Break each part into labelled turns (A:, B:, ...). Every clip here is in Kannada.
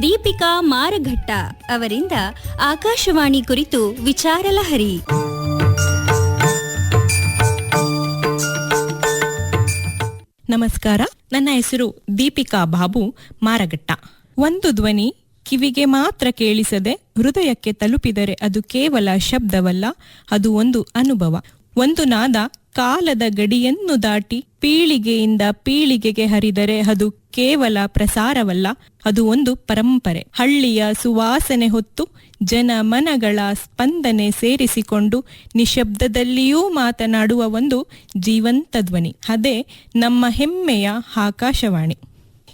A: ದೀಪಿಕಾ ಮಾರಘಟ್ಟ ಅವರಿಂದ ಆಕಾಶವಾಣಿ ಕುರಿತು ವಿಚಾರ ಲಹರಿ.
B: ನಮಸ್ಕಾರ, ನನ್ನ ಹೆಸರು ದೀಪಿಕಾ ಬಾಬು ಮಾರಘಟ್ಟ. ಒಂದು ಧ್ವನಿ ಕಿವಿಗೆ ಮಾತ್ರ ಕೇಳಿಸದೆ ಹೃದಯಕ್ಕೆ ತಲುಪಿದರೆ ಅದು ಕೇವಲ ಶಬ್ದವಲ್ಲ, ಅದು ಒಂದು ಅನುಭವ. ಒಂದು ನಾದ ಕಾಲದ ಗಡಿಯನ್ನು ದಾಟಿ ಪೀಳಿಗೆಯಿಂದ ಪೀಳಿಗೆಗೆ ಹರಿದರೆ ಅದು ಕೇವಲ ಪ್ರಸಾರವಲ್ಲ, ಅದು ಒಂದು ಪರಂಪರೆ. ಹಳ್ಳಿಯ ಸುವಾಸನೆ ಹೊತ್ತು ಜನ ಮನಗಳ ಸ್ಪಂದನೆ ಸೇರಿಸಿಕೊಂಡು ನಿಶಬ್ದದಲ್ಲಿಯೂ ಮಾತನಾಡುವ ಒಂದು ಜೀವಂತ ಧ್ವನಿ. ಅದೇ ನಮ್ಮ ಹೆಮ್ಮೆಯ ಆಕಾಶವಾಣಿ.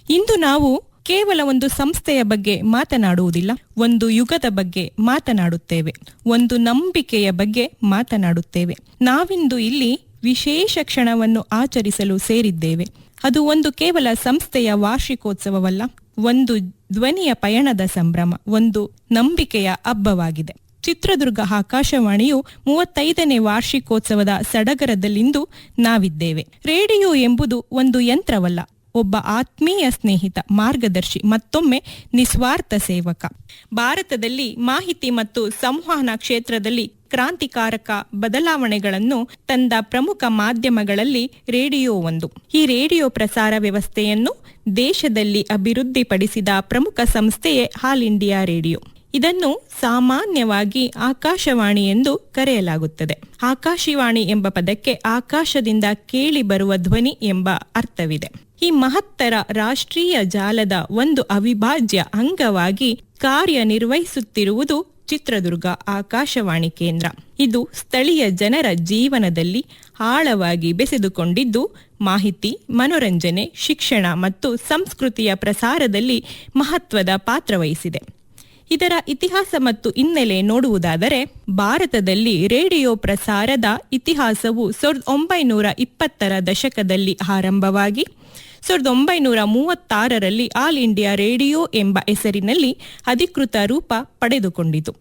B: ಇಂದು ನಾವು ಕೇವಲ ಒಂದು ಸಂಸ್ಥೆಯ ಬಗ್ಗೆ ಮಾತನಾಡುವುದಿಲ್ಲ, ಒಂದು ಯುಗದ ಬಗ್ಗೆ ಮಾತನಾಡುತ್ತೇವೆ, ಒಂದು ನಂಬಿಕೆಯ ಬಗ್ಗೆ ಮಾತನಾಡುತ್ತೇವೆ. ನಾವಿಂದು ಇಲ್ಲಿ ವಿಶೇಷ ಕ್ಷಣವನ್ನು ಆಚರಿಸಲು ಸೇರಿದ್ದೇವೆ. ಅದು ಒಂದು ಕೇವಲ ಸಂಸ್ಥೆಯ ವಾರ್ಷಿಕೋತ್ಸವವಲ್ಲ, ಒಂದು ಧ್ವನಿಯ ಪಯಣದ ಸಂಭ್ರಮ, ಒಂದು ನಂಬಿಕೆಯ ಹಬ್ಬವಾಗಿದೆ. ಚಿತ್ರದುರ್ಗ ಆಕಾಶವಾಣಿಯು 35ನೇ ವಾರ್ಷಿಕೋತ್ಸವದ ಸಡಗರದಲ್ಲಿಂದು ನಾವಿದ್ದೇವೆ. ರೇಡಿಯೋ ಎಂಬುದು ಒಂದು ಯಂತ್ರವಲ್ಲ, ಒಬ್ಬ ಆತ್ಮೀಯ ಸ್ನೇಹಿತ, ಮಾರ್ಗದರ್ಶಿ, ಮತ್ತೊಮ್ಮೆ ನಿಸ್ವಾರ್ಥ ಸೇವಕ. ಭಾರತದಲ್ಲಿ ಮಾಹಿತಿ ಮತ್ತು ಸಂವಹನ ಕ್ಷೇತ್ರದಲ್ಲಿ ಕ್ರಾಂತಿಕಾರಕ ಬದಲಾವಣೆಗಳನ್ನು ತಂದ ಪ್ರಮುಖ ಮಾಧ್ಯಮಗಳಲ್ಲಿ ರೇಡಿಯೋ ಒಂದು. ಈ ರೇಡಿಯೋ ಪ್ರಸಾರ ವ್ಯವಸ್ಥೆಯನ್ನು ದೇಶದಲ್ಲಿ ಅಭಿವೃದ್ಧಿಪಡಿಸಿದ ಪ್ರಮುಖ ಸಂಸ್ಥೆಯೇ ಆಲ್ ಇಂಡಿಯಾ ರೇಡಿಯೋ. ಇದನ್ನು ಸಾಮಾನ್ಯವಾಗಿ ಆಕಾಶವಾಣಿ ಎಂದು ಕರೆಯಲಾಗುತ್ತದೆ. ಆಕಾಶವಾಣಿ ಎಂಬ ಪದಕ್ಕೆ ಆಕಾಶದಿಂದ ಕೇಳಿ ಬರುವ ಧ್ವನಿ ಎಂಬ ಅರ್ಥವಿದೆ. ಈ ಮಹತ್ತರ ರಾಷ್ಟ್ರೀಯ ಜಾಲದ ಒಂದು ಅವಿಭಾಜ್ಯ ಅಂಗವಾಗಿ ಕಾರ್ಯನಿರ್ವಹಿಸುತ್ತಿರುವುದು ಚಿತ್ರದುರ್ಗ ಆಕಾಶವಾಣಿ ಕೇಂದ್ರ. ಇದು ಸ್ಥಳೀಯ ಜನರ ಜೀವನದಲ್ಲಿ ಆಳವಾಗಿ ಬೆಸೆದುಕೊಂಡಿದ್ದು ಮಾಹಿತಿ, ಮನೋರಂಜನೆ, ಶಿಕ್ಷಣ ಮತ್ತು ಸಂಸ್ಕೃತಿಯ ಪ್ರಸಾರದಲ್ಲಿ ಮಹತ್ವದ ಪಾತ್ರ ವಹಿಸಿದೆ. ಇದರ ಇತಿಹಾಸ ಮತ್ತು ಹಿನ್ನೆಲೆ ನೋಡುವುದಾದರೆ, ಭಾರತದಲ್ಲಿ ರೇಡಿಯೋ ಪ್ರಸಾರದ ಇತಿಹಾಸವು 1920ರ ದಶಕದಲ್ಲಿ ಆರಂಭವಾಗಿ 1936ರಲ್ಲಿ ಆಲ್ ಇಂಡಿಯಾ ರೇಡಿಯೋ ಎಂಬ ಹೆಸರಿನಲ್ಲಿ ಅಧಿಕೃತ ರೂಪ ಪಡೆದುಕೊಂಡಿತು.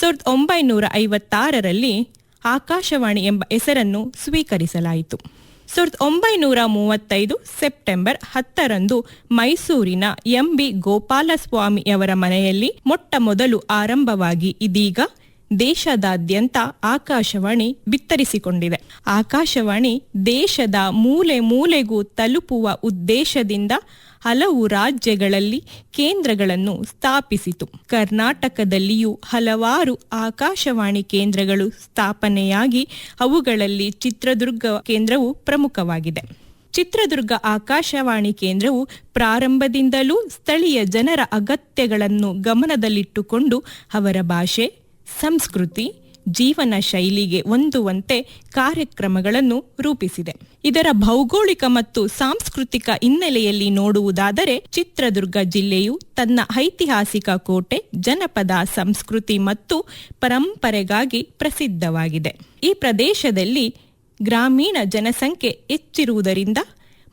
B: 1956ರಲ್ಲಿ ಆಕಾಶವಾಣಿ ಎಂಬ ಹೆಸರನ್ನು ಸ್ವೀಕರಿಸಲಾಯಿತು. 1935 ಸೆಪ್ಟೆಂಬರ್ 10ರಂದು ಮೈಸೂರಿನ ಎಂ.ಬಿ. ಗೋಪಾಲಸ್ವಾಮಿಯವರ ಮನೆಯಲ್ಲಿ ಮೊಟ್ಟ ಮೊದಲು ಆರಂಭವಾಗಿ ಇದೀಗ ದೇಶದಾದ್ಯಂತ ಆಕಾಶವಾಣಿ ಬಿತ್ತರಿಸಿಕೊಂಡಿದೆ. ಆಕಾಶವಾಣಿ ದೇಶದ ಮೂಲೆ ಮೂಲೆಗೂ ತಲುಪುವ ಉದ್ದೇಶದಿಂದ ಹಲವು ರಾಜ್ಯಗಳಲ್ಲಿ ಕೇಂದ್ರಗಳನ್ನು ಸ್ಥಾಪಿಸಿತು. ಕರ್ನಾಟಕದಲ್ಲಿಯೂ ಹಲವಾರು ಆಕಾಶವಾಣಿ ಕೇಂದ್ರಗಳು ಸ್ಥಾಪನೆಯಾಗಿ ಅವುಗಳಲ್ಲಿ ಚಿತ್ರದುರ್ಗ ಕೇಂದ್ರವು ಪ್ರಮುಖವಾಗಿದೆ. ಚಿತ್ರದುರ್ಗ ಆಕಾಶವಾಣಿ ಕೇಂದ್ರವು ಪ್ರಾರಂಭದಿಂದಲೂ ಸ್ಥಳೀಯ ಜನರ ಅಗತ್ಯಗಳನ್ನು ಗಮನದಲ್ಲಿಟ್ಟುಕೊಂಡು ಅವರ ಭಾಷೆ, ಸಂಸ್ಕೃತಿ, ಜೀವನ ಶೈಲಿಗೆ ಹೊಂದುವಂತೆ ಕಾರ್ಯಕ್ರಮಗಳನ್ನು ರೂಪಿಸಿದೆ. ಇದರ ಭೌಗೋಳಿಕ ಮತ್ತು ಸಾಂಸ್ಕೃತಿಕ ಹಿನ್ನೆಲೆಯಲ್ಲಿ ನೋಡುವುದಾದರೆ, ಚಿತ್ರದುರ್ಗ ಜಿಲ್ಲೆಯು ತನ್ನ ಐತಿಹಾಸಿಕ ಕೋಟೆ, ಜನಪದ ಸಂಸ್ಕೃತಿ ಮತ್ತು ಪರಂಪರೆಗಾಗಿ ಪ್ರಸಿದ್ಧವಾಗಿದೆ. ಈ ಪ್ರದೇಶದಲ್ಲಿ ಗ್ರಾಮೀಣ ಜನಸಂಖ್ಯೆ ಹೆಚ್ಚಿರುವುದರಿಂದ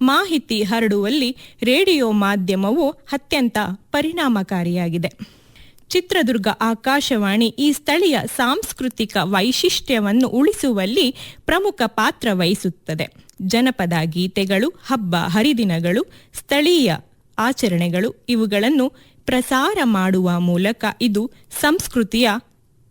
B: ಮಾಹಿತಿ ಹರಡುವಲ್ಲಿ ರೇಡಿಯೋ ಮಾಧ್ಯಮವು ಅತ್ಯಂತ ಪರಿಣಾಮಕಾರಿಯಾಗಿದೆ. ಚಿತ್ರದುರ್ಗ ಆಕಾಶವಾಣಿ ಈ ಸ್ಥಳೀಯ ಸಾಂಸ್ಕೃತಿಕ ವೈಶಿಷ್ಟ್ಯವನ್ನು ಉಳಿಸುವಲ್ಲಿ ಪ್ರಮುಖ ಪಾತ್ರ ವಹಿಸುತ್ತದೆ. ಜನಪದ ಗೀತೆಗಳು, ಹಬ್ಬ ಹರಿದಿನಗಳು, ಸ್ಥಳೀಯ ಆಚರಣೆಗಳು ಇವುಗಳನ್ನು ಪ್ರಸಾರ ಮಾಡುವ ಮೂಲಕ ಇದು ಸಂಸ್ಕೃತಿಯ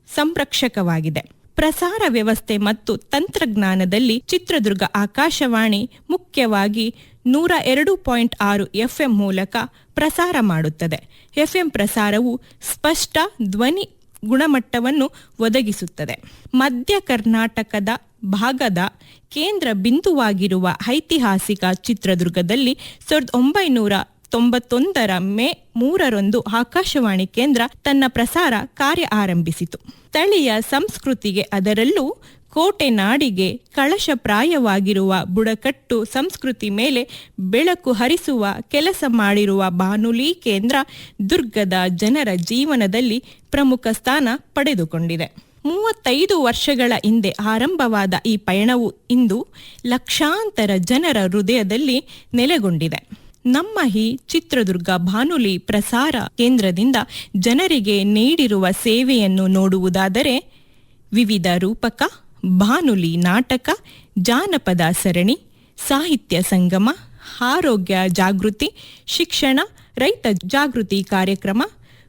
B: ಸಂರಕ್ಷಕವಾಗಿದೆ. ಪ್ರಸಾರ ವ್ಯವಸ್ಥೆ ಮತ್ತು ತಂತ್ರಜ್ಞಾನದಲ್ಲಿ ಚಿತ್ರದುರ್ಗ ಆಕಾಶವಾಣಿ ಮುಖ್ಯವಾಗಿ 102.6 FM ಮೂಲಕ ಪ್ರಸಾರ ಮಾಡುತ್ತದೆ. FM ಪ್ರಸಾರವು ಸ್ಪಷ್ಟ ಧ್ವನಿ ಗುಣಮಟ್ಟವನ್ನು ಒದಗಿಸುತ್ತದೆ. ಮಧ್ಯ ಕರ್ನಾಟಕದ ಭಾಗದ ಕೇಂದ್ರ ಬಿಂದುವಾಗಿರುವ ಐತಿಹಾಸಿಕ ಚಿತ್ರದುರ್ಗದಲ್ಲಿ 1991ರ ಮೇ 3ರಂದು ಆಕಾಶವಾಣಿ ಕೇಂದ್ರ ತನ್ನ ಪ್ರಸಾರ ಕಾರ್ಯ ಆರಂಭಿಸಿತು. ಸ್ಥಳೀಯ ಸಂಸ್ಕೃತಿಗೆ, ಅದರಲ್ಲೂ ಕೋಟೆ ನಾಡಿಗೆ ಕಳಶಪ್ರಾಯವಾಗಿರುವ ಬುಡಕಟ್ಟು ಸಂಸ್ಕೃತಿ ಮೇಲೆ ಬೆಳಕು ಹರಿಸುವ ಕೆಲಸ ಮಾಡಿರುವ ಬಾನುಲಿ ಕೇಂದ್ರ ದುರ್ಗದ ಜನರ ಜೀವನದಲ್ಲಿ ಪ್ರಮುಖ ಸ್ಥಾನ ಪಡೆದುಕೊಂಡಿದೆ. 35 ವರ್ಷಗಳ ಹಿಂದೆ ಆರಂಭವಾದ ಈ ಪಯಣವು ಇಂದು ಲಕ್ಷಾಂತರ ಜನರ ಹೃದಯದಲ್ಲಿ ನೆಲೆಗೊಂಡಿದೆ. ನಮ್ಮ ಈ ಚಿತ್ರದುರ್ಗ ಬಾನುಲಿ ಪ್ರಸಾರ ಕೇಂದ್ರದಿಂದ ಜನರಿಗೆ ನೀಡಿರುವ ಸೇವೆಯನ್ನು ನೋಡುವುದಾದರೆ, ವಿವಿಧ ರೂಪಕ, ಬಾನುಲಿ ನಾಟಕ, ಜಾನಪದ ಸರಣಿ, ಸಾಹಿತ್ಯ ಸಂಗಮ, ಆರೋಗ್ಯ ಜಾಗೃತಿ, ಶಿಕ್ಷಣ, ರೈತ ಜಾಗೃತಿ ಕಾರ್ಯಕ್ರಮ,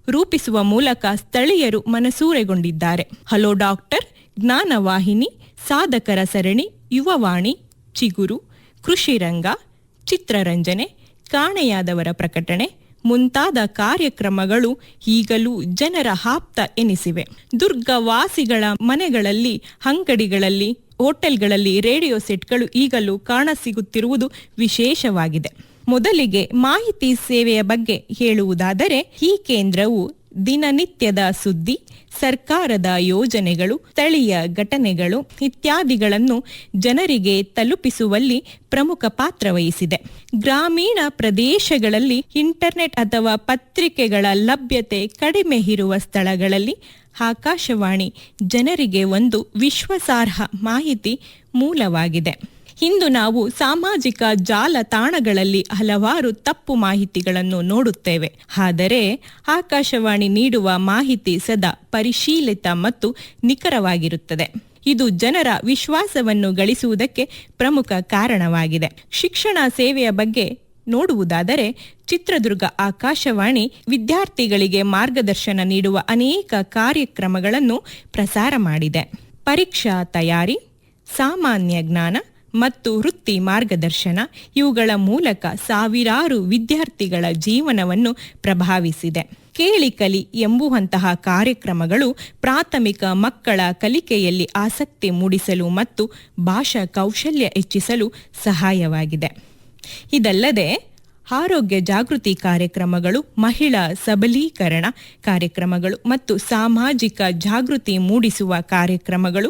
B: ರೂಪಿಸುವ ಮೂಲಕ ಸ್ಥಳೀಯರು ಮನಸೂರೆಗೊಂಡಿದ್ದಾರೆ. ಹಲೋ ಡಾಕ್ಟರ್, ಜ್ಞಾನವಾಹಿನಿ, ಸಾಧಕರ ಸರಣಿ, ಯುವವಾಣಿ, ಚಿಗುರು, ಕೃಷಿರಂಗ, ಚಿತ್ರರಂಜನೆ, ಕಾಣೆಯಾದವರ ಪ್ರಕಟಣೆ ಮುಂತಾದ ಕಾರ್ಯಕ್ರಮಗಳು ಈಗಲೂ ಜನರ ಆಪ್ತ ಎನಿಸಿವೆ. ದುರ್ಗವಾಸಿಗಳ ಮನೆಗಳಲ್ಲಿ, ಅಂಗಡಿಗಳಲ್ಲಿ, ಹೋಟೆಲ್ಗಳಲ್ಲಿ ರೇಡಿಯೋ ಸೆಟ್ಗಳು ಈಗಲೂ ಕಾಣಸಿಗುತ್ತಿರುವುದು ವಿಶೇಷವಾಗಿದೆ. ಮೊದಲಿಗೆ ಮಾಹಿತಿ ಸೇವೆಯ ಬಗ್ಗೆ ಹೇಳುವುದಾದರೆ, ಈ ಕೇಂದ್ರವು ದಿನನಿತ್ಯದ ಸುದ್ದಿ, ಸರ್ಕಾರದ ಯೋಜನೆಗಳು, ಸ್ಥಳೀಯ ಘಟನೆಗಳು ಇತ್ಯಾದಿಗಳನ್ನು ಜನರಿಗೆ ತಲುಪಿಸುವಲ್ಲಿ ಪ್ರಮುಖ ಪಾತ್ರ ವಹಿಸಿದೆ. ಗ್ರಾಮೀಣ ಪ್ರದೇಶಗಳಲ್ಲಿ ಇಂಟರ್ನೆಟ್ ಅಥವಾ ಪತ್ರಿಕೆಗಳ ಲಭ್ಯತೆ ಕಡಿಮೆ ಇರುವ ಸ್ಥಳಗಳಲ್ಲಿ ಆಕಾಶವಾಣಿ ಜನರಿಗೆ ಒಂದು ವಿಶ್ವಾಸಾರ್ಹ ಮಾಹಿತಿ ಮೂಲವಾಗಿದೆ. ಇಂದು ನಾವು ಸಾಮಾಜಿಕ ಜಾಲತಾಣಗಳಲ್ಲಿ ಹಲವಾರು ತಪ್ಪು ಮಾಹಿತಿಗಳನ್ನು ನೋಡುತ್ತೇವೆ. ಆದರೆ ಆಕಾಶವಾಣಿ ನೀಡುವ ಮಾಹಿತಿ ಸದಾ ಪರಿಶೀಲಿತ ಮತ್ತು ನಿಖರವಾಗಿರುತ್ತದೆ. ಇದು ಜನರ ವಿಶ್ವಾಸವನ್ನು ಗಳಿಸುವುದಕ್ಕೆ ಪ್ರಮುಖ ಕಾರಣವಾಗಿದೆ. ಶಿಕ್ಷಣ ಸೇವೆಯ ಬಗ್ಗೆ ನೋಡುವುದಾದರೆ, ಚಿತ್ರದುರ್ಗ ಆಕಾಶವಾಣಿ ವಿದ್ಯಾರ್ಥಿಗಳಿಗೆ ಮಾರ್ಗದರ್ಶನ ನೀಡುವ ಅನೇಕ ಕಾರ್ಯಕ್ರಮಗಳನ್ನು ಪ್ರಸಾರ ಮಾಡಿದೆ. ಪರೀಕ್ಷಾ ತಯಾರಿ, ಸಾಮಾನ್ಯ ಜ್ಞಾನ ಮತ್ತು ವೃತ್ತಿ ಮಾರ್ಗದರ್ಶನ ಇವುಗಳ ಮೂಲಕ ಸಾವಿರಾರು ವಿದ್ಯಾರ್ಥಿಗಳ ಜೀವನವನ್ನು ಪ್ರಭಾವಿಸಿದೆ. ಕೇಳಿ ಕಲಿ ಎಂಬುವಂತಹ ಕಾರ್ಯಕ್ರಮಗಳು ಪ್ರಾಥಮಿಕ ಮಕ್ಕಳ ಕಲಿಕೆಯಲ್ಲಿ ಆಸಕ್ತಿ ಮೂಡಿಸಲು ಮತ್ತು ಭಾಷಾ ಕೌಶಲ್ಯ ಹೆಚ್ಚಿಸಲು ಸಹಾಯವಾಗಿದೆ. ಇದಲ್ಲದೆ ಆರೋಗ್ಯ ಜಾಗೃತಿ ಕಾರ್ಯಕ್ರಮಗಳು, ಮಹಿಳಾ ಸಬಲೀಕರಣ ಕಾರ್ಯಕ್ರಮಗಳು ಮತ್ತು ಸಾಮಾಜಿಕ ಜಾಗೃತಿ ಮೂಡಿಸುವ ಕಾರ್ಯಕ್ರಮಗಳು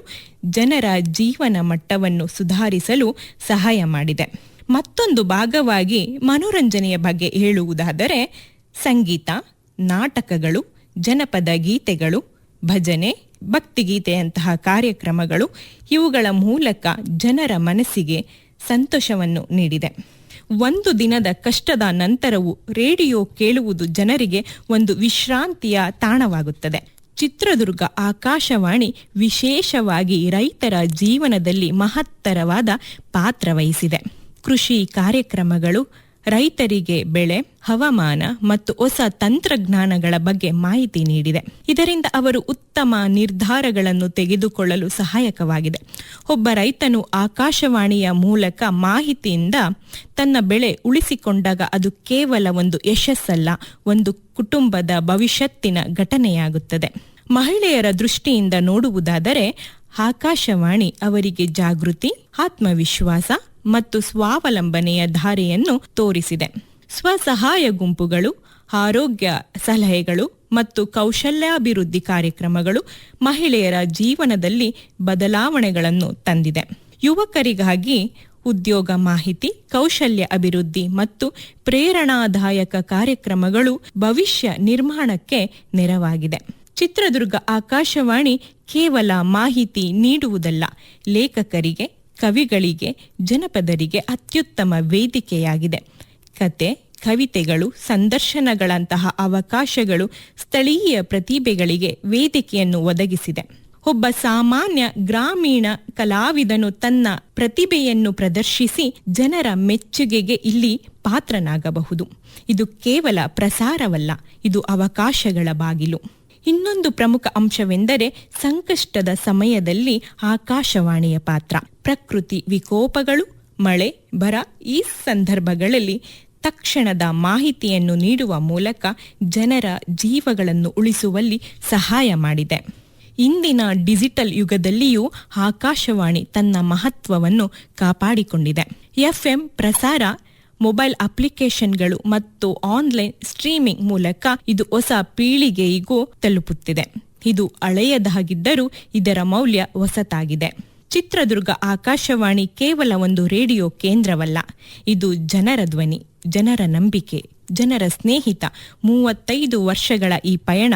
B: ಜನರ ಜೀವನ ಮಟ್ಟವನ್ನು ಸುಧಾರಿಸಲು ಸಹಾಯ ಮಾಡಿದೆ. ಮತ್ತೊಂದು ಭಾಗವಾಗಿ ಮನೋರಂಜನೆಯ ಬಗ್ಗೆ ಹೇಳುವುದಾದರೆ, ಸಂಗೀತ, ನಾಟಕಗಳು, ಜನಪದ ಗೀತೆಗಳು, ಭಜನೆ, ಭಕ್ತಿಗೀತೆಯಂತಹ ಕಾರ್ಯಕ್ರಮಗಳು ಇವುಗಳ ಮೂಲಕ ಜನರ ಮನಸ್ಸಿಗೆ ಸಂತೋಷವನ್ನು ನೀಡಿದೆ. ಒಂದು ದಿನದ ಕಷ್ಟದ ನಂತರವೂ ರೇಡಿಯೋ ಕೇಳುವುದು ಜನರಿಗೆ ಒಂದು ವಿಶ್ರಾಂತಿಯ ತಾಣವಾಗುತ್ತದೆ. ಚಿತ್ರದುರ್ಗ ಆಕಾಶವಾಣಿ ವಿಶೇಷವಾಗಿ ರೈತರ ಜೀವನದಲ್ಲಿ ಮಹತ್ತರವಾದ ಪಾತ್ರ ವಹಿಸಿದೆ. ಕೃಷಿ ಕಾರ್ಯಕ್ರಮಗಳು ರೈತರಿಗೆ ಬೆಳೆ, ಹವಾಮಾನ ಮತ್ತು ಹೊಸ ತಂತ್ರಜ್ಞಾನಗಳ ಬಗ್ಗೆ ಮಾಹಿತಿ ನೀಡಿದೆ. ಇದರಿಂದ ಅವರು ಉತ್ತಮ ನಿರ್ಧಾರಗಳನ್ನು ತೆಗೆದುಕೊಳ್ಳಲು ಸಹಾಯಕವಾಗಿದೆ. ಒಬ್ಬ ರೈತನು ಆಕಾಶವಾಣಿಯ ಮೂಲಕ ಮಾಹಿತಿಯಿಂದ ತನ್ನ ಬೆಳೆ ಉಳಿಸಿಕೊಂಡಾಗ ಅದು ಕೇವಲ ಒಂದು ಯಶಸ್ಸಲ್ಲ, ಒಂದು ಕುಟುಂಬದ ಭವಿಷ್ಯತ್ತಿನ ಘಟನೆಯಾಗುತ್ತದೆ. ಮಹಿಳೆಯರ ದೃಷ್ಟಿಯಿಂದ ನೋಡುವುದಾದರೆ, ಆಕಾಶವಾಣಿ ಅವರಿಗೆ ಜಾಗೃತಿ, ಆತ್ಮವಿಶ್ವಾಸ ಮತ್ತು ಸ್ವಾವಲಂಬನೆಯ ದಾರಿಯನ್ನು ತೋರಿಸಿದೆ. ಸ್ವಸಹಾಯ ಗುಂಪುಗಳು, ಆರೋಗ್ಯ ಸಲಹೆಗಳು ಮತ್ತು ಕೌಶಲ್ಯಾಭಿವೃದ್ಧಿ ಕಾರ್ಯಕ್ರಮಗಳು ಮಹಿಳೆಯರ ಜೀವನದಲ್ಲಿ ಬದಲಾವಣೆಗಳನ್ನು ತಂದಿದೆ. ಯುವಕರಿಗಾಗಿ ಉದ್ಯೋಗ ಮಾಹಿತಿ, ಕೌಶಲ್ಯ ಅಭಿವೃದ್ಧಿ ಮತ್ತು ಪ್ರೇರಣಾದಾಯಕ ಕಾರ್ಯಕ್ರಮಗಳು ಭವಿಷ್ಯ ನಿರ್ಮಾಣಕ್ಕೆ ನೆರವಾಗಿದೆ. ಚಿತ್ರದುರ್ಗ ಆಕಾಶವಾಣಿ ಕೇವಲ ಮಾಹಿತಿ ನೀಡುವುದಲ್ಲ, ಲೇಖಕರಿಗೆ, ಕವಿಗಳಿಗೆ, ಜನಪದರಿಗೆ ಅತ್ಯುತ್ತಮ ವೇದಿಕೆಯಾಗಿದೆ. ಕತೆ, ಕವಿತೆಗಳು, ಸಂದರ್ಶನಗಳಂತಹ ಅವಕಾಶಗಳು ಸ್ಥಳೀಯ ಪ್ರತಿಭೆಗಳಿಗೆ ವೇದಿಕೆಯನ್ನು ಒದಗಿಸಿದೆ. ಒಬ್ಬ ಸಾಮಾನ್ಯ ಗ್ರಾಮೀಣ ಕಲಾವಿದನು ತನ್ನ ಪ್ರತಿಭೆಯನ್ನು ಪ್ರದರ್ಶಿಸಿ ಜನರ ಮೆಚ್ಚುಗೆಗೆ ಇಲ್ಲಿ ಪಾತ್ರನಾಗಬಹುದು. ಇದು ಕೇವಲ ಪ್ರಸಾರವಲ್ಲ, ಇದು ಅವಕಾಶಗಳ ಬಾಗಿಲು. ಇನ್ನೊಂದು ಪ್ರಮುಖ ಅಂಶವೆಂದರೆ ಸಂಕಷ್ಟದ ಸಮಯದಲ್ಲಿ ಆಕಾಶವಾಣಿಯ ಪಾತ್ರ. ಪ್ರಕೃತಿ ವಿಕೋಪಗಳು, ಮಳೆ, ಬರ ಈ ಸಂದರ್ಭಗಳಲ್ಲಿ ತಕ್ಷಣದ ಮಾಹಿತಿಯನ್ನು ನೀಡುವ ಮೂಲಕ ಜನರ ಜೀವಗಳನ್ನು ಉಳಿಸುವಲ್ಲಿ ಸಹಾಯ ಮಾಡಿದೆ. ಇಂದಿನ ಡಿಜಿಟಲ್ ಯುಗದಲ್ಲಿಯೂ ಆಕಾಶವಾಣಿ ತನ್ನ ಮಹತ್ವವನ್ನು ಕಾಪಾಡಿಕೊಂಡಿದೆ. FM ಪ್ರಸಾರ, ಮೊಬೈಲ್ ಅಪ್ಲಿಕೇಶನ್ಗಳು ಮತ್ತು ಆನ್ಲೈನ್ ಸ್ಟ್ರೀಮಿಂಗ್ ಮೂಲಕ ಇದು ಹೊಸ ಪೀಳಿಗೆಯಿಗೂ ತಲುಪುತ್ತಿದೆ. ಇದು ಹಳೆಯದಾಗಿದ್ದರೂ ಇದರ ಮೌಲ್ಯ ಹೊಸತಾಗಿದೆ. ಚಿತ್ರದುರ್ಗ ಆಕಾಶವಾಣಿ ಕೇವಲ ಒಂದು ರೇಡಿಯೋ ಕೇಂದ್ರವಲ್ಲ, ಇದು ಜನರ ಧ್ವನಿ, ಜನರ ನಂಬಿಕೆ, ಜನರ ಸ್ನೇಹಿತ. 35 ವರ್ಷಗಳ ಈ ಪಯಣ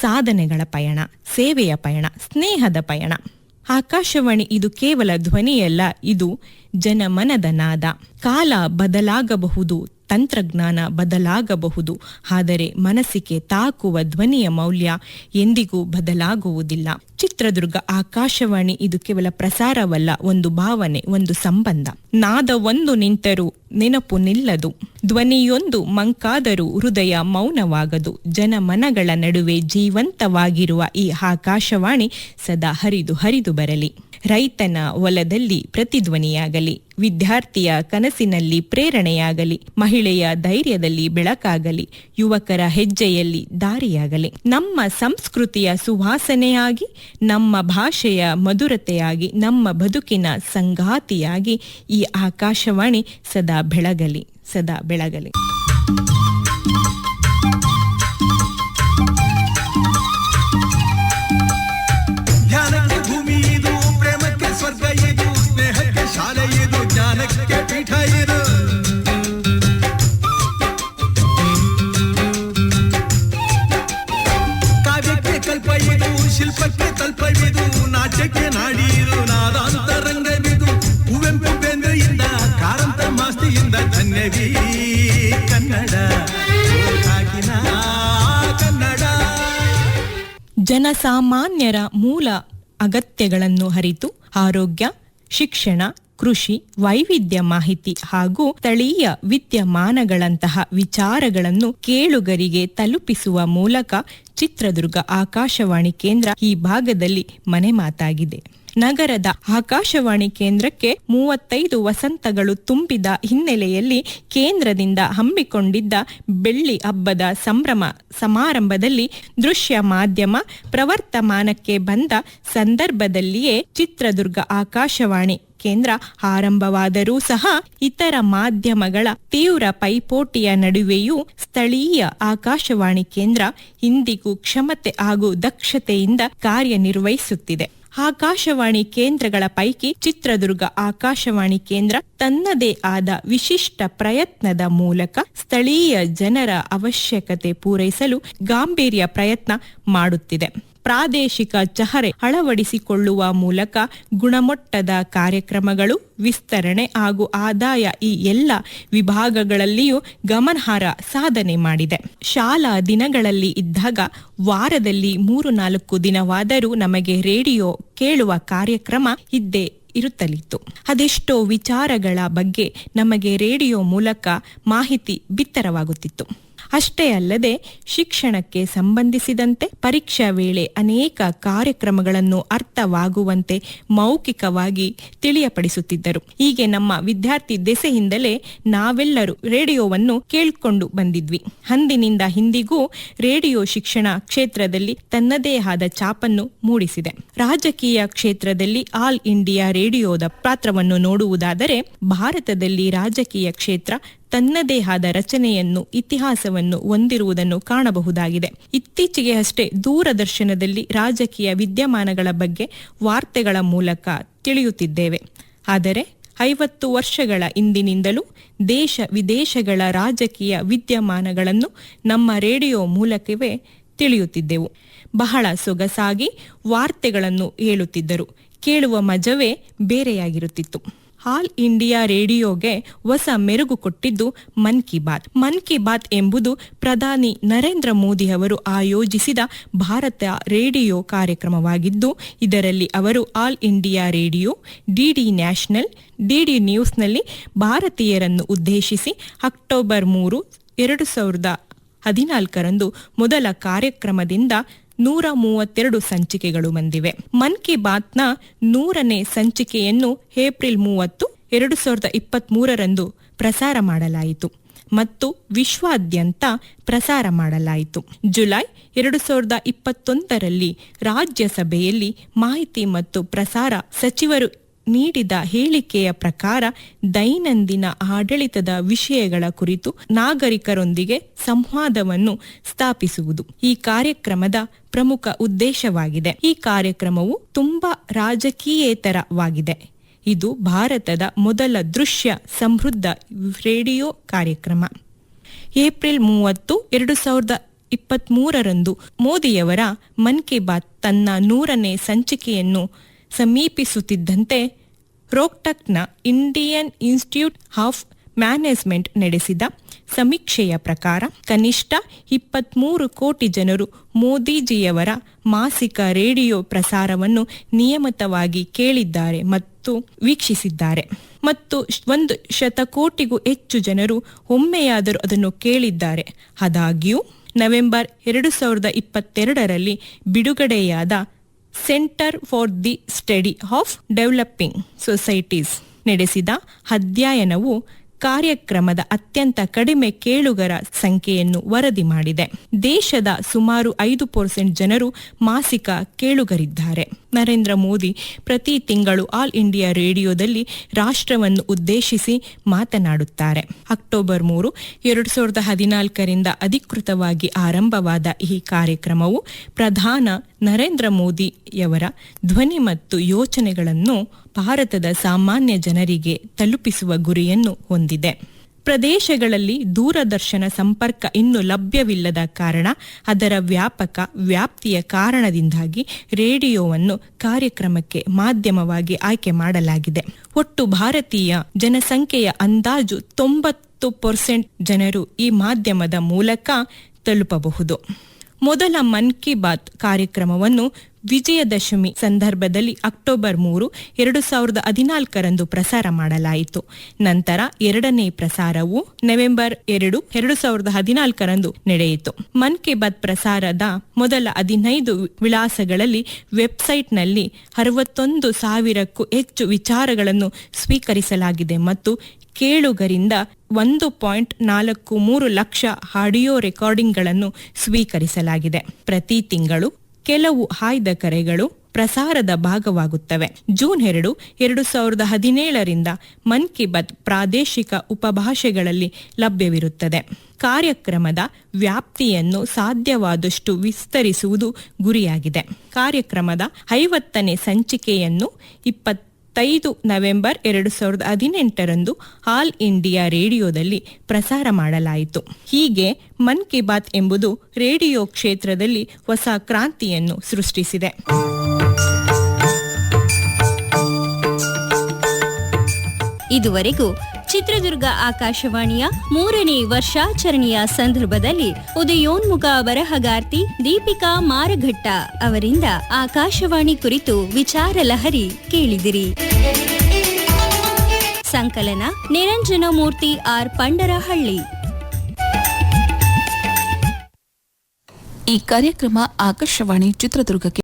B: ಸಾಧನೆಗಳ ಪಯಣ, ಸೇವೆಯ ಪಯಣ, ಸ್ನೇಹದ ಪಯಣ. ಆಕಾಶವಾಣಿ ಇದು ಕೇವಲ ಧ್ವನಿಯಲ್ಲ, ಇದು ಜನಮನದ ನಾದ. ಕಾಲ ಬದಲಾಗಬಹುದು, ತಂತ್ರಜ್ಞಾನ ಬದಲಾಗಬಹುದು, ಆದರೆ ಮನಸ್ಸಿಗೆ ತಾಕುವ ಧ್ವನಿಯ ಮೌಲ್ಯ ಎಂದಿಗೂ ಬದಲಾಗುವುದಿಲ್ಲ. ಚಿತ್ರದುರ್ಗ ಆಕಾಶವಾಣಿ ಇದು ಕೇವಲ ಪ್ರಸಾರವಲ್ಲ, ಒಂದು ಭಾವನೆ, ಒಂದು ಸಂಬಂಧ. ನಾದವೊಂದು ನಿಂತರೂ ನೆನಪು ನಿಲ್ಲದು, ಧ್ವನಿಯೊಂದು ಮಂಕಾದರೂ ಹೃದಯ ಮೌನವಾಗದು. ಜನಮನಗಳ ನಡುವೆ ಜೀವಂತವಾಗಿರುವ ಈ ಆಕಾಶವಾಣಿ ಸದಾ ಹರಿದು ಹರಿದು ಬರಲಿ. ರೈತನ ಹೊಲದಲ್ಲಿ ಪ್ರತಿಧ್ವನಿಯಾಗಲಿ, ವಿದ್ಯಾರ್ಥಿಯ ಕನಸಿನಲ್ಲಿ ಪ್ರೇರಣೆಯಾಗಲಿ, ಮಹಿಳೆಯ ಧೈರ್ಯದಲ್ಲಿ ಬೆಳಕಾಗಲಿ, ಯುವಕರ ಹೆಜ್ಜೆಯಲ್ಲಿ ದಾರಿಯಾಗಲಿ. ನಮ್ಮ ಸಂಸ್ಕೃತಿಯ ಸುವಾಸನೆಯಾಗಿ, ನಮ್ಮ ಭಾಷೆಯ ಮಧುರತೆಯಾಗಿ, ನಮ್ಮ ಬದುಕಿನ ಸಂಗಾತಿಯಾಗಿ ಈ ಆಕಾಶವಾಣಿ ಸದಾ ಬೆಳಗಲಿ, ಸದಾ ಬೆಳಗಲಿ.
C: ಧ್ಯಾನಕ್ಕೆ ಭೂಮಿ ಇದು, ಪ್ರೇಮಕ್ಕೆ ಸ್ವರ್ಗ ಇದು, ಸ್ನೇಹಕ್ಕೆ ಶಾಲೆ ಇದು, ಜ್ಞಾನಕ್ಕೆ ಪೀಠ ಇದು. ಕಾವ್ಯಕ್ಕೆ ಕಲ್ಪ ಇದು, ಶಿಲ್ಪಕ್ಕೆ ತಲ್ಪವಿದು, ನಾಟ್ಯಕ್ಕೆ ನಾಡಿ ಇದು, ನಾದಾಂತರಂಗವಿದು. ಕುವೆಂಪು ಬೇಂದ್ರೆಯಿಂದ, ಕಾರಂತ ಮಾಸ್ತಿಯಿಂದ ಧನ್ಯವೀ ಕನ್ನಡ, ಕಾಕಿನ ಕನ್ನಡ.
B: ಜನಸಾಮಾನ್ಯರ ಮೂಲ ಅಗತ್ಯಗಳನ್ನು ಅರಿತು ಆರೋಗ್ಯ, ಶಿಕ್ಷಣ, ಕೃಷಿ, ವೈವಿಧ್ಯ ಮಾಹಿತಿ ಹಾಗೂ ಸ್ಥಳೀಯ ವಿದ್ಯಮಾನಗಳಂತಹ ವಿಚಾರಗಳನ್ನು ಕೇಳುಗರಿಗೆ ತಲುಪಿಸುವ ಮೂಲಕ ಚಿತ್ರದುರ್ಗ ಆಕಾಶವಾಣಿ ಕೇಂದ್ರ ಈ ಭಾಗದಲ್ಲಿ ಮನೆ ಮಾತಾಗಿದೆ. ನಗರದ ಆಕಾಶವಾಣಿ ಕೇಂದ್ರಕ್ಕೆ 35 ವಸಂತಗಳು ತುಂಬಿದ ಹಿನ್ನೆಲೆಯಲ್ಲಿ ಕೇಂದ್ರದಿಂದ ಹಮ್ಮಿಕೊಂಡಿದ್ದ ಬೆಳ್ಳಿ ಹಬ್ಬದ ಸಂಭ್ರಮ ಸಮಾರಂಭದಲ್ಲಿ ದೃಶ್ಯ ಮಾಧ್ಯಮ ಪ್ರವರ್ತಮಾನಕ್ಕೆ ಬಂದ ಸಂದರ್ಭದಲ್ಲಿಯೇ ಚಿತ್ರದುರ್ಗ ಆಕಾಶವಾಣಿ ಕೇಂದ್ರ ಆರಂಭವಾದರೂ ಸಹ ಇತರ ಮಾಧ್ಯಮಗಳ ತೀವ್ರ ಪೈಪೋಟಿಯ ನಡುವೆಯೂ ಸ್ಥಳೀಯ ಆಕಾಶವಾಣಿ ಕೇಂದ್ರ ಇಂದಿಗೂ ಕ್ಷಮತೆ ಹಾಗೂ ದಕ್ಷತೆಯಿಂದ ಕಾರ್ಯನಿರ್ವಹಿಸುತ್ತಿದೆ. ಆಕಾಶವಾಣಿ ಕೇಂದ್ರಗಳ ಪೈಕಿ ಚಿತ್ರದುರ್ಗ ಆಕಾಶವಾಣಿ ಕೇಂದ್ರ ತನ್ನದೇ ಆದ ವಿಶಿಷ್ಟ ಪ್ರಯತ್ನದ ಮೂಲಕ ಸ್ಥಳೀಯ ಜನರ ಅವಶ್ಯಕತೆ ಪೂರೈಸಲು ಗಾಂಭೀರ್ಯ ಪ್ರಯತ್ನ ಮಾಡುತ್ತಿದೆ. ಪ್ರಾದೇಶಿಕ ಚಹರೆ ಅಳವಡಿಸಿಕೊಳ್ಳುವ ಮೂಲಕ ಗುಣಮಟ್ಟದ ಕಾರ್ಯಕ್ರಮಗಳು, ವಿಸ್ತರಣೆ ಹಾಗೂ ಆದಾಯ ಈ ಎಲ್ಲ ವಿಭಾಗಗಳಲ್ಲಿಯೂ ಗಮನಾರ್ಹ ಸಾಧನೆ ಮಾಡಿದೆ. ಶಾಲಾ ದಿನಗಳಲ್ಲಿ ಇದ್ದಾಗ ವಾರದಲ್ಲಿ 3-4 ದಿನವಾದರೂ ನಮಗೆ ರೇಡಿಯೋ ಕೇಳುವ ಕಾರ್ಯಕ್ರಮ ಇದ್ದೇ ಇರುತ್ತಲಿತ್ತು. ಅದೆಷ್ಟೋ ವಿಚಾರಗಳ ಬಗ್ಗೆ ನಮಗೆ ರೇಡಿಯೋ ಮೂಲಕ ಮಾಹಿತಿ ಬಿತ್ತರವಾಗುತ್ತಿತ್ತು. ಅಷ್ಟೇ ಅಲ್ಲದೆ ಶಿಕ್ಷಣಕ್ಕೆ ಸಂಬಂಧಿಸಿದಂತೆ ಪರೀಕ್ಷಾ ವೇಳೆ ಅನೇಕ ಕಾರ್ಯಕ್ರಮಗಳನ್ನು ಅರ್ಥವಾಗುವಂತೆ ಮೌಖಿಕವಾಗಿ ತಿಳಿಯಪಡಿಸುತ್ತಿದ್ದರು. ಹೀಗೆ ನಮ್ಮ ವಿದ್ಯಾರ್ಥಿ ದೆಸೆಯಿಂದಲೇ ನಾವೆಲ್ಲರೂ ರೇಡಿಯೋವನ್ನು ಕೇಳಿಕೊಂಡು ಬಂದಿದ್ವಿ. ಅಂದಿನಿಂದ ಇಂದಿಗೂ ರೇಡಿಯೋ ಶಿಕ್ಷಣ ಕ್ಷೇತ್ರದಲ್ಲಿ ತನ್ನದೇ ಆದ ಛಾಪನ್ನು ಮೂಡಿಸಿದೆ. ರಾಜಕೀಯ ಕ್ಷೇತ್ರದಲ್ಲಿ ಆಲ್ ಇಂಡಿಯಾ ರೇಡಿಯೋದ ಪಾತ್ರವನ್ನು ನೋಡುವುದಾದರೆ ಭಾರತದಲ್ಲಿ ರಾಜಕೀಯ ಕ್ಷೇತ್ರ ತನ್ನದೇ ಆದ ರಚನೆಯನ್ನು, ಇತಿಹಾಸವನ್ನು ಹೊಂದಿರುವುದನ್ನು ಕಾಣಬಹುದಾಗಿದೆ. ಇತ್ತೀಚೆಗೆ ಅಷ್ಟೇ ದೂರದರ್ಶನದಲ್ಲಿ ರಾಜಕೀಯ ವಿದ್ಯಮಾನಗಳ ಬಗ್ಗೆ ವಾರ್ತೆಗಳ ಮೂಲಕ ತಿಳಿಯುತ್ತಿದ್ದೇವೆ. ಆದರೆ 50 ವರ್ಷಗಳ ಹಿಂದಿನಿಂದಲೂ ದೇಶ ವಿದೇಶಗಳ ರಾಜಕೀಯ ವಿದ್ಯಮಾನಗಳನ್ನು ನಮ್ಮ ರೇಡಿಯೋ ಮೂಲಕವೇ ತಿಳಿಯುತ್ತಿದ್ದೆವು. ಬಹಳ ಸೊಗಸಾಗಿ ವಾರ್ತೆಗಳನ್ನು ಹೇಳುತ್ತಿದ್ದರು. ಕೇಳುವ ಮಜವೇ ಬೇರೆಯಾಗಿರುತ್ತಿತ್ತು. ಆಲ್ ಇಂಡಿಯಾ ರೇಡಿಯೋಗೆ ಹೊಸ ಮೆರುಗು ಕೊಟ್ಟಿದ್ದು ಮನ್ ಕಿ ಬಾತ್. ಮನ್ ಕಿ ಬಾತ್ ಎಂಬುದು ಪ್ರಧಾನಿ ನರೇಂದ್ರ ಮೋದಿ ಅವರು ಆಯೋಜಿಸಿದ ಭಾರತ ರೇಡಿಯೋ ಕಾರ್ಯಕ್ರಮವಾಗಿದ್ದು, ಇದರಲ್ಲಿ ಅವರು All India Radio, DD National, DD ನ್ಯೂಸ್ನಲ್ಲಿ ಭಾರತೀಯರನ್ನು ಉದ್ದೇಶಿಸಿ ಅಕ್ಟೋಬರ್ 3, 2014 ಮೊದಲ ಕಾರ್ಯಕ್ರಮದಿಂದ 132 ಸಂಚಿಕೆಗಳು ಬಂದಿವೆ. ಮನ್ ಕಿ ಬಾತ್ನ 100ನೇ ಸಂಚಿಕೆಯನ್ನು ಏಪ್ರಿಲ್ 30, 2023 ಪ್ರಸಾರ ಮಾಡಲಾಯಿತು ಮತ್ತು ವಿಶ್ವಾದ್ಯಂತ ಪ್ರಸಾರ ಮಾಡಲಾಯಿತು. ಜುಲೈ 2021 ರಾಜ್ಯಸಭೆಯಲ್ಲಿ ಮಾಹಿತಿ ಮತ್ತು ಪ್ರಸಾರ ಸಚಿವರು ನೀಡಿದ ಹೇಳಿಕೆಯ ಪ್ರಕಾರ ದೈನಂದಿನ ಆಡಳಿತದ ವಿಷಯಗಳ ಕುರಿತು ನಾಗರಿಕರೊಂದಿಗೆ ಸಂವಾದವನ್ನು ಸ್ಥಾಪಿಸುವುದು ಈ ಕಾರ್ಯಕ್ರಮದ ಪ್ರಮುಖ ಉದ್ದೇಶವಾಗಿದೆ. ಈ ಕಾರ್ಯಕ್ರಮವು ತುಂಬಾ ರಾಜಕೀಯೇತರವಾಗಿದೆ. ಇದು ಭಾರತದ ಮೊದಲ ದೃಶ್ಯ ಸಮೃದ್ಧ ರೇಡಿಯೋ ಕಾರ್ಯಕ್ರಮ. ಏಪ್ರಿಲ್ 30, 2023 ಮೋದಿಯವರ ಮನ್ ಕಿ ಬಾತ್ ತನ್ನ 100ನೇ ಸಂಚಿಕೆಯನ್ನು ಸಮೀಪಿಸುತ್ತಿದ್ದಂತೆ ರೋಹ್ಟಕ್ನ ಇಂಡಿಯನ್ ಇನ್ಸ್ಟಿಟ್ಯೂಟ್ ಆಫ್ ಮ್ಯಾನೇಜ್ಮೆಂಟ್ ನಡೆಸಿದ ಸಮೀಕ್ಷೆಯ ಪ್ರಕಾರ ಕನಿಷ್ಠ 23 ಕೋಟಿ ಜನರು ಮೋದಿಜಿಯವರ ಮಾಸಿಕ ರೇಡಿಯೋ ಪ್ರಸಾರವನ್ನು ನಿಯಮಿತವಾಗಿ ಕೇಳಿದ್ದಾರೆ ಮತ್ತು ವೀಕ್ಷಿಸಿದ್ದಾರೆ ಮತ್ತು 1 ಶತಕೋಟಿಗೂ ಹೆಚ್ಚು ಜನರು ಒಮ್ಮೆಯಾದರೂ ಅದನ್ನು ಕೇಳಿದ್ದಾರೆ. ಆದಾಗ್ಯೂ ನವೆಂಬರ್ 2022ರಲ್ಲಿ ಬಿಡುಗಡೆಯಾದ centre for the study of developing societies ನಡೆಸಿದ ಅಧ್ಯಯನವು ಕಾರ್ಯಕ್ರಮದ ಅತ್ಯಂತ ಕಡಿಮೆ ಕೇಳುಗರ ಸಂಖ್ಯೆಯನ್ನು ವರದಿ ಮಾಡಿದೆ. ದೇಶದ ಸುಮಾರು 5% ಜನರು ಮಾಸಿಕ ಕೇಳುಗರಿದ್ದಾರೆ. ನರೇಂದ್ರ ಮೋದಿ ಪ್ರತಿ ತಿಂಗಳು ಆಲ್ ಇಂಡಿಯಾ ರೇಡಿಯೋದಲ್ಲಿ ರಾಷ್ಟ್ರವನ್ನು ಉದ್ದೇಶಿಸಿ ಮಾತನಾಡುತ್ತಾರೆ. ಅಕ್ಟೋಬರ್ 3, 2014ರಿಂದ ಅಧಿಕೃತವಾಗಿ ಆರಂಭವಾದ ಈ ಕಾರ್ಯಕ್ರಮವು ಪ್ರಧಾನ ನರೇಂದ್ರ ಮೋದಿಯವರ ಧ್ವನಿ ಮತ್ತು ಯೋಚನೆಗಳನ್ನು ಭಾರತದ ಸಾಮಾನ್ಯ ಜನರಿಗೆ ತಲುಪಿಸುವ ಗುರಿಯನ್ನು ಹೊಂದಿದೆ. ಪ್ರದೇಶಗಳಲ್ಲಿ ದೂರದರ್ಶನ ಸಂಪರ್ಕ ಇನ್ನೂ ಲಭ್ಯವಿಲ್ಲದ ಕಾರಣ ಅದರ ವ್ಯಾಪಕ ವ್ಯಾಪ್ತಿಯ ಕಾರಣದಿಂದಾಗಿ ರೇಡಿಯೋವನ್ನು ಕಾರ್ಯಕ್ರಮಕ್ಕೆ ಮಾಧ್ಯಮವಾಗಿ ಆಯ್ಕೆ ಮಾಡಲಾಗಿದೆ. ಒಟ್ಟು ಭಾರತೀಯ ಜನಸಂಖ್ಯೆಯ ಅಂದಾಜು 90% ಜನರು ಈ ಮಾಧ್ಯಮದ ಮೂಲಕ ತಲುಪಬಹುದು. ಮೊದಲ ಮನ್ ಕಿ ಬಾತ್ ಕಾರ್ಯಕ್ರಮವನ್ನು ವಿಜಯದಶಮಿ ಸಂದರ್ಭದಲ್ಲಿ ಅಕ್ಟೋಬರ್ 3, 2014ರಂದು ಪ್ರಸಾರ ಮಾಡಲಾಯಿತು. ನಂತರ ಎರಡನೇ ಪ್ರಸಾರವು ನವೆಂಬರ್ 2, 2014ರಂದು ನಡೆಯಿತು. ಮನ್ ಕಿ ಬಾತ್ ಪ್ರಸಾರದ ಮೊದಲ 15 ವಿಳಾಸಗಳಲ್ಲಿ ವೆಬ್ಸೈಟ್ನಲ್ಲಿ 61,000ಕ್ಕೂ ಹೆಚ್ಚು ವಿಚಾರಗಳನ್ನು ಸ್ವೀಕರಿಸಲಾಗಿದೆ ಮತ್ತು ಕೇಳುಗರಿಂದ 1.43 ಲಕ್ಷ ಆಡಿಯೋ ರೆಕಾರ್ಡಿಂಗ್ಗಳನ್ನು ಸ್ವೀಕರಿಸಲಾಗಿದೆ. ಪ್ರತಿ ತಿಂಗಳು ಕೆಲವು ಆಯ್ದ ಕರೆಗಳು ಪ್ರಸಾರದ ಭಾಗವಾಗುತ್ತವೆ. ಜೂನ್ 2, 2017ರಿಂದ ಮನ್ ಕಿ ಬಾತ್ ಪ್ರಾದೇಶಿಕ ಉಪಭಾಷೆಗಳಲ್ಲಿ ಲಭ್ಯವಿರುತ್ತದೆ. ಕಾರ್ಯಕ್ರಮದ ವ್ಯಾಪ್ತಿಯನ್ನು ಸಾಧ್ಯವಾದಷ್ಟು ವಿಸ್ತರಿಸುವುದು ಗುರಿಯಾಗಿದೆ. ಕಾರ್ಯಕ್ರಮದ 50ನೇ ಸಂಚಿಕೆಯನ್ನು 25 ನವೆಂಬರ್ 2018ರಂದು ಆಲ್ ಇಂಡಿಯಾ ರೇಡಿಯೋದಲ್ಲಿ ಪ್ರಸಾರ ಮಾಡಲಾಯಿತು. ಹೀಗೆ ಮನ್ ಕಿ ಬಾತ್ ಎಂಬುದು ರೇಡಿಯೋ ಕ್ಷೇತ್ರದಲ್ಲಿ ಹೊಸ ಕ್ರಾಂತಿಯನ್ನು ಸೃಷ್ಟಿಸಿದೆ.
A: ಇದುವರೆಗೂ ಚಿತ್ರದುರ್ಗ ಆಕಾಶವಾಣಿಯ 3ನೇ ವರ್ಷಾಚರಣೆಯ ಸಂದರ್ಭದಲ್ಲಿ ಉದಯೋನ್ಮುಖ ಬರಹಗಾರ್ತಿ ದೀಪಿಕಾ ಮಾರಘಟ್ಟ ಅವರಿಂದ ಆಕಾಶವಾಣಿ ಕುರಿತು ವಿಚಾರ ಲಹರಿ ಕೇಳಿದಿರಿ. ಸಂಕಲನ ನಿರಂಜನಮೂರ್ತಿ ಆರ್ ಪಂಡರಹಳ್ಳಿ.
D: ಈ ಕಾರ್ಯಕ್ರಮ ಆಕಾಶವಾಣಿ ಚಿತ್ರದುರ್ಗಕ್ಕೆ